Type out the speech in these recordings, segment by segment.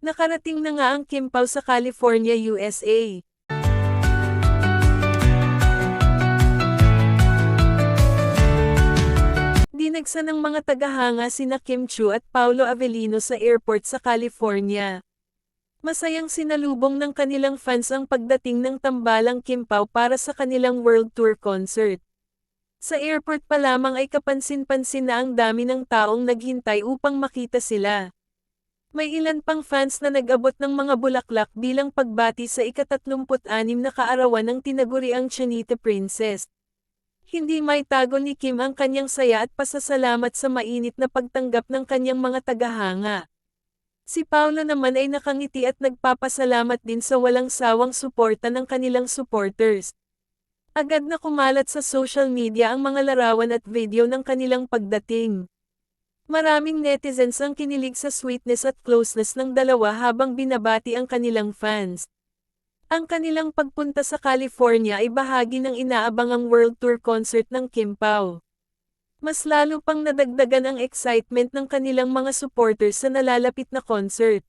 Nakarating na nga ang Kim Pao sa California, USA. Dinagsa ng mga tagahanga sina Kim Chiu at Paolo Avellino sa airport sa California. Masayang sinalubong ng kanilang fans ang pagdating ng tambalang Kim Pao para sa kanilang World Tour concert. Sa airport pa lamang ay kapansin-pansin na ang dami ng taong naghintay upang makita sila. May ilan pang fans na nag-abot ng mga bulaklak bilang pagbati sa ika-36 na kaarawan ng tinaguriang Chinita Princess. Hindi maitago ni Kim ang kanyang saya at pasasalamat sa mainit na pagtanggap ng kanyang mga tagahanga. Si Paolo naman ay nakangiti at nagpapasalamat din sa walang sawang suporta ng kanilang supporters. Agad na kumalat sa social media ang mga larawan at video ng kanilang pagdating. Maraming netizens ang kinilig sa sweetness at closeness ng dalawa habang binabati ang kanilang fans. Ang kanilang pagpunta sa California ay bahagi ng inaabangang World Tour concert ng Kim Pao. Mas lalo pang nadagdagan ang excitement ng kanilang mga supporters sa nalalapit na concert.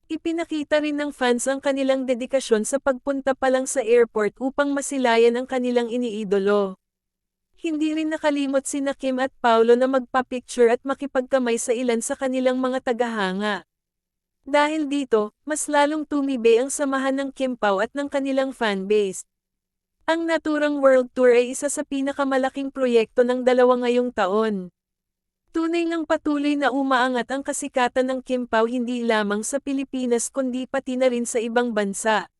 Ipinakita rin ng fans ang kanilang dedikasyon sa pagpunta pa lang sa airport upang masilayan ang kanilang iniidolo. Hindi rin nakalimot sina Kim at Paolo na magpa-picture at makipagkamay sa ilan sa kanilang mga tagahanga. Dahil dito, mas lalong tumibay ang samahan ng Kim Pao at ng kanilang fanbase. Ang naturang World Tour ay isa sa pinakamalaking proyekto ng dalawa ngayong taon. Tunay ngang patuloy na umaangat ang kasikatan ng Kim Pao hindi lamang sa Pilipinas kundi pati na rin sa ibang bansa.